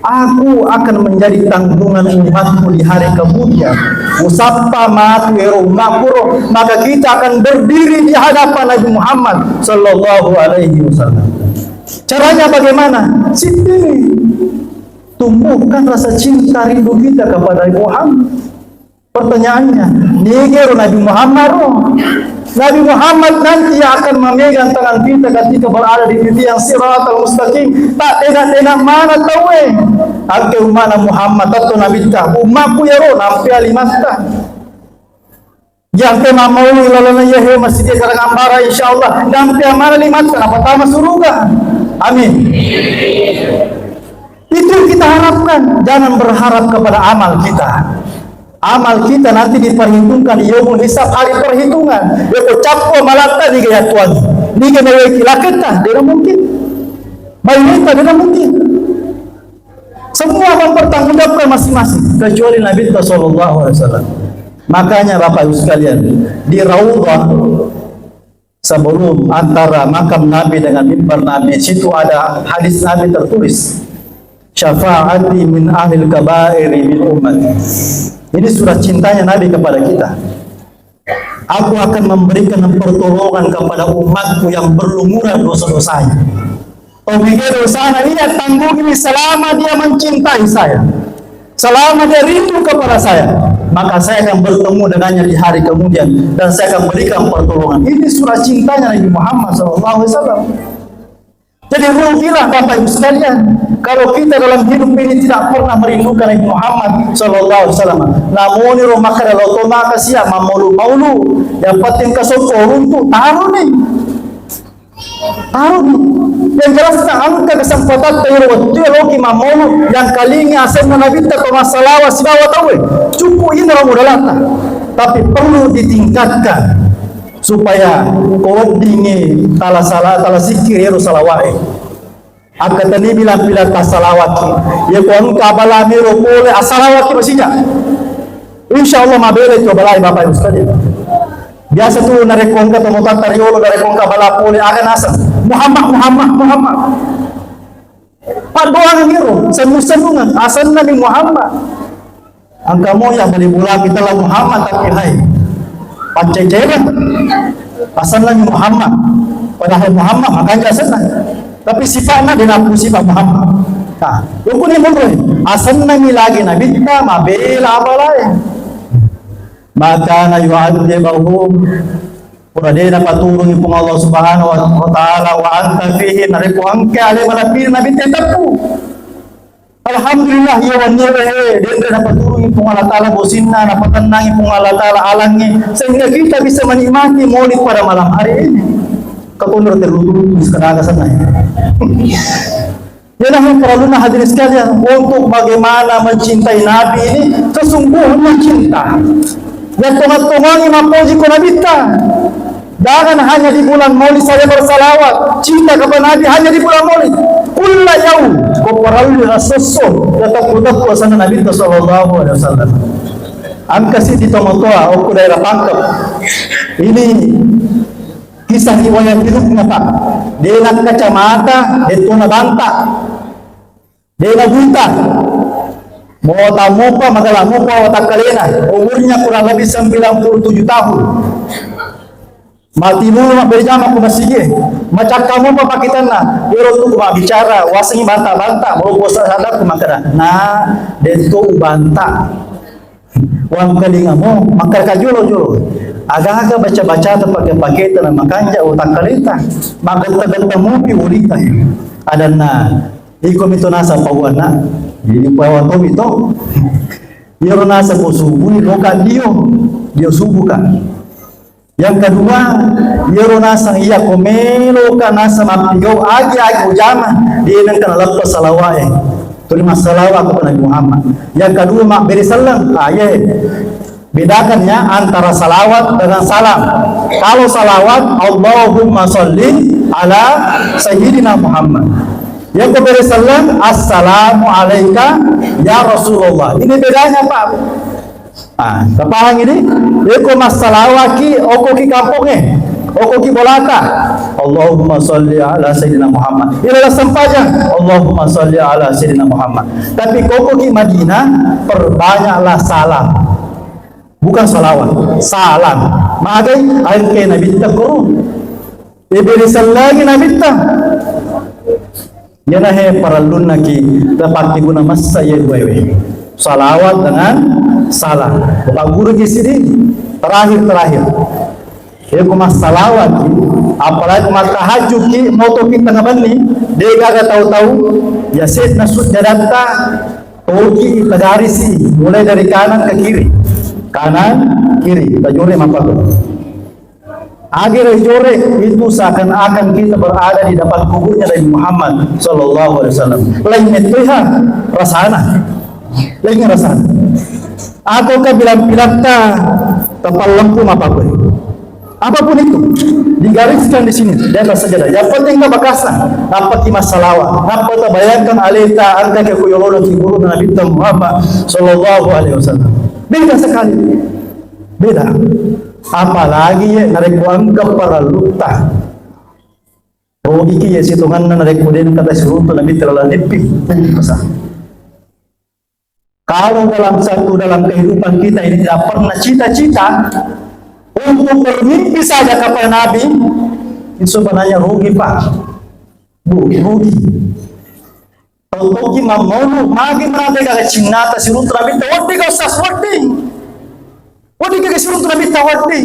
Aku akan menjadi tanggungan umatku di hari kemudian. Musaffa matu umatku, maka kita akan berdiri di hadapan Nabi Muhammad sallallahu alaihi wasallam. Caranya bagaimana? Sini tumbuhkan rasa cinta rindu kita kepada Nabi Muhammad. Pertanyaannya, nigero Nabi Muhammad Nabi Muhammad nanti akan memegang tangan kita ketika berada di titik yang siratal mustaqim. Tak tena mana tahu Ake umana Muhammad atau Nabi ta umatku ya ro nampi alimasta. Yang tema mau lalana yehe masih ke sarang ambara insyaallah nampi amana limasta apa tama surga. Amin. Itu kita harapkan, jangan berharap kepada amal kita. Amal kita nanti diperhitungkan di yaumul hisab, hari perhitungan. Dia kocapko malata di gaya Tuhan. Ni kena kilakita, tidak mungkin. Baiklah, tidak mungkin. Semua mempertanggungjawabkan masing-masing kecuali Nabi sallallahu alaihi wasallam. Makanya Bapak Ibu sekalian, di Raudhah sebelum antara makam Nabi dengan mimbar Nabi, situ ada hadis Nabi tertulis, syafaati min ahlil kabairi min ummati. Ini surat cintanya Nabi kepada kita. Aku akan memberikan pertolongan kepada umatku yang berlumuran dosa-dosanya. Omega dosanya ini tanggung ini selama dia mencintai saya, selama dia rindu kepada saya. maka saya akan bertemu dengannya di hari kemudian dan saya akan berikan pertolongan. Ini surah cintanya Nabi Muhammad SAW. Jadi rugilah Bapak Ibu sekalian kalau kita dalam hidup ini tidak pernah merindukan Nabi Muhammad SAW. Namun ini rumah kada lotoma kasia maulu yang penting kesoko untuk taruh nih. Yang jelas angka kesempatan tayo teologi mamolo yang kalinya asal Nabi ta ko masalawa sibawa tahu cukup ini orang udalata tapi perlu ditingkatkan supaya kodingi tala sikir yero salawai akan tadi bilang salawat ya ko angka bala miro pole asalawat masihnya insyaallah mabele to balai Bapak Ibu sekalian. Biasa tuh narekong ka tumutan tariolo narekong ka bala pole akan asal Muhammad. Padoan ngiro semu-semungan asal Nabi Muhammad. Ang kamo ya balibula kita lah Muhammad tapi hai. Panceceran. Asal Nabi Muhammad. Padahal Muhammad makanya asal. Tapi sifatnya dinapu sifat Muhammad. Nah, ukuni mo asal Nabi lagi Nabi kita mabela balai. Maka na yu'adzibahum Puradena paturungi pong Allah subhanahu wa ta'ala wa anta fihi naripo angka alay malapir nabi tetapu. Alhamdulillah yawan nire dendre na paturungi pong Allah ta'ala bosinna na patanangi pong Allah ta'ala alangi sehingga kita bisa menikmati maulid pada malam hari ini. Ketundur terlutu sekarang sana. Yan ang perlu na hadirin sekalian untuk bagaimana mencintai Nabi ini sesungguhnya cinta. Yang tungat-tungangi mapuji ko Nabi ta. Jangan hanya di bulan Maulid saya bersalawat cinta kepada Nabi hanya di bulan Maulid. Kulla yaum ko paralu rasoso datang sana Nabi sallallahu alaihi wasallam. Angka si di Tomotoa o daerah Pangkep. Ini kisah riwayat hidupnya Pak. Dia nak kacamata, itu na banta. Dia na buta. Mau tamu pa magalamu pa watak kalena. Umurnya kurang lebih 97 tahun. Mati dulu mak berjama aku masih macam kamu apa pakitan na pero tu mak bicara wasing banta-banta mau bosa sadap ku makara na dento banta wang kalinga mo makar ka julo aga baca-baca pakai paketan na makanja utak kalita maganta-ganta mo pi ulita ada na iko mito nasa pawana ini pawan to ito yero nasa pusubu loka dio subuka. Yang kedua, yero nasang iya komelo ka nasa mapigaw agi ujama di nang kanalap salawai. Tulima salawat kepada Nabi Muhammad. Yang kedua mak beri salam. Bedakannya antara salawat dengan salam. Kalau salawat Allahumma sholli ala sayyidina Muhammad. Yang beri salam assalamu alayka ya Rasulullah. Ini bedanya Pak. Kapahang ini, eko masalawaki, oko ki kampungnya, oko ki bolaka. Allahumma sholli ala sayyidina Muhammad. Inilah sempajang. Allahumma sholli ala sayyidina Muhammad. Tapi koko ki Madinah perbanyaklah salam. Bukan salawat, salam. Magai angke Nabi takuru. Iberi lagi Nabi tak. Yana he paralun naki dapat diguna masa ye wewe. Salawat dengan salam. Bapak guru di sini terakhir. Ya kumas salawat, apalagi kumas tahajud ki moto kita ngabani, dia gak tahu-tahu. Ya set nasut jadata, toki tagarisi, mulai dari kanan ke kiri, tajore mampatu. Akhir jore itu seakan-akan kita berada di depan kuburnya Nabi Muhammad sallallahu alaihi wasallam. Lain metliha rasana. Lain rasana. Atau bilang-bilang tapal lampu apapun itu digariskan di sini di atas sajadah. Yang penting bakasa apa ki masalawat apa tabayangkan alita anta ke kuyolo ki guru Nabi Muhammad sallallahu alaihi wasallam. Beda sekali. Beda. Apalagi ya narekuan keparaluta. Oh iki ya situngan narekuan kata suruh Nabi terlalu nepi pasah. Kalau dalam kehidupan kita ini tidak pernah cita-cita untuk bermimpi saja kepada Nabi, itu sebenarnya rugi Pak. Rugi. Kalau kita mau magi mereka ke Cina, sirup Nabi, wati kau saswati. Wadi kagisuruh Nabi tawadi.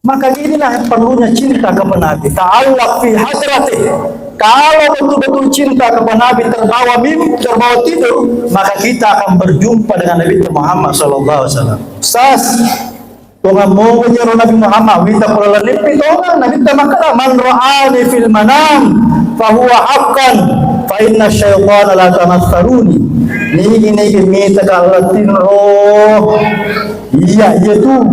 Maka inilah yang perlunya cinta kepada Nabi. Ta'allaq fi hadrati. Kalau betul-betul cinta kepada Nabi terbawa mimpi, terbawa tidur, maka kita akan berjumpa dengan Nabi Muhammad sallallahu alaihi wasallam. Sas tunga mo nyero Nabi Muhammad wita pala lipi tunga Nabi tamakala man ra'ani fil manam fa huwa haqqan fa inna syaitana la tamassaruni. Ni kita kalatin roh. Iya itu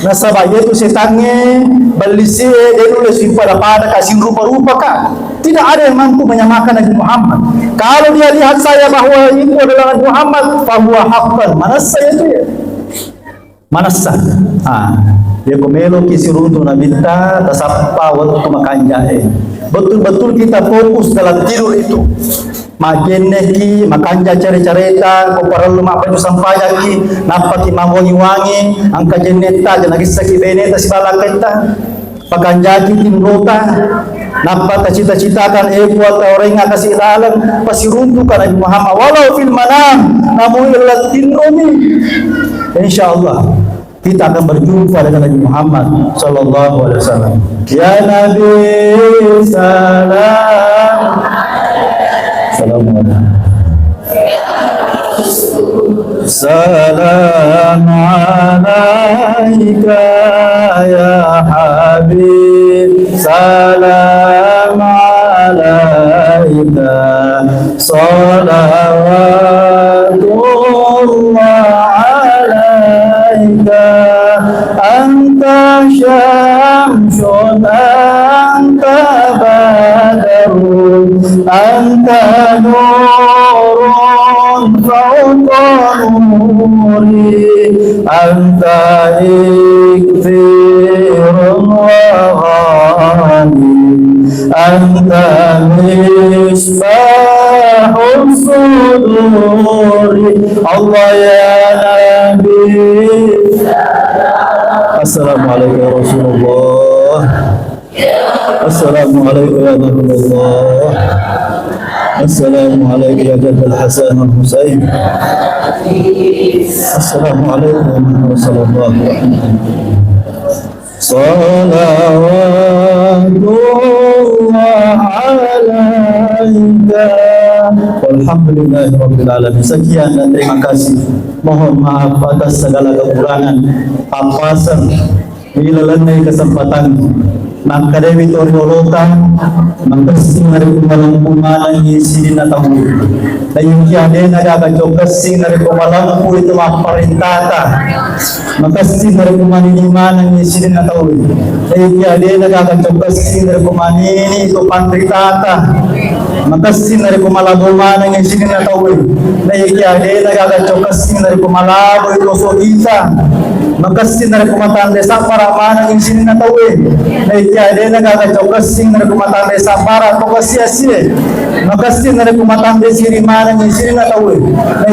nasabah itu setannya balisi dia nulis pada kasih rupa-rupa kak. Tidak ada yang mampu menyamakan Nabi Muhammad. Kalau dia lihat saya bahwa itu adalah Nabi Muhammad, fahuwa haqqan. Mana saya itu ya? Mana sah? Dia komelo kisiruntu Nabi ta tasappa waktu makanjae. Betul-betul kita fokus dalam tidur itu. Makineki makanja cari-carita ko paralu apa itu sampayaki napaki mawangi-wangi angka jeneta janagi saki beneta si balakenta paganjaki timrota napa cita-citakan ego atau orang yang kasih ilalang pasiruntu kan Nabi Muhammad walau fil manam namun illa tinumi. Insyaallah kita akan berjumpa dengan Nabi Muhammad sallallahu alaihi wasallam. Ya Nabi salam. Salam alaika ya Habib. Salam alaika. Salawatullah alaika. Anta syamsun anta badarun anta nurun fawqa nuri anta ikfirun wa ghani anta misbahus suduri. Allah ya Nabi. Assalamualaikum ya Rasulullah. Assalamualaikum ya Rasulullah. Assalamualaikum ya Jabal Hasan wal Husain. Assalamualaikum warahmatullahi wabarakatuh. Salawatullah alaika. Alhamdulillahi rabbil alamin. Sekian dan terima kasih. Mohon maaf atas segala kekurangan, papasan, ilalanai kesempatan. Maka Dewi Toriolota mengkasih dari kumalang kumalang isi na tamu. Na yung kiyade nagagajokasing dari kumalang po ito maparintata. Makasih dari kumaniniman isi na tamu. Na yung kiyade nagagajokasing dari kumanini ito pantritata. Makasih dari kumalaguman ng isi na tamu. Na yung kiyade nagagajokasing dari kumalabo ito sogita. Makasih dari kumatang desa para mana ng isi na tamu. Tiada negara cokasing dari kumatang desa para pokasia-sia. Makasih dari kumatang desa di mana ni sini na tahu.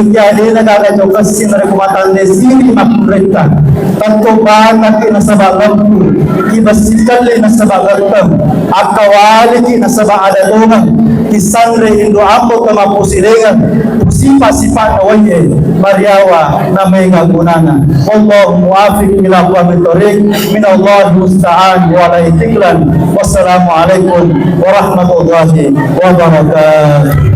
Tiada negara cokasing dari kumatang desa di makreta. Tanto banget nasabah lampu. Kibasikal nasabah gatam. Akawali ki nasabah ada dongan. Kisangre Indo ambo kama pusilengan. Sifat-sifat awalnya Mariawa namai ngagunana. Allah muafiq ila aqwamit thoriq min Allah musta'an wa la itiklan. Wassalamualaikum warahmatullahi wabarakatuh.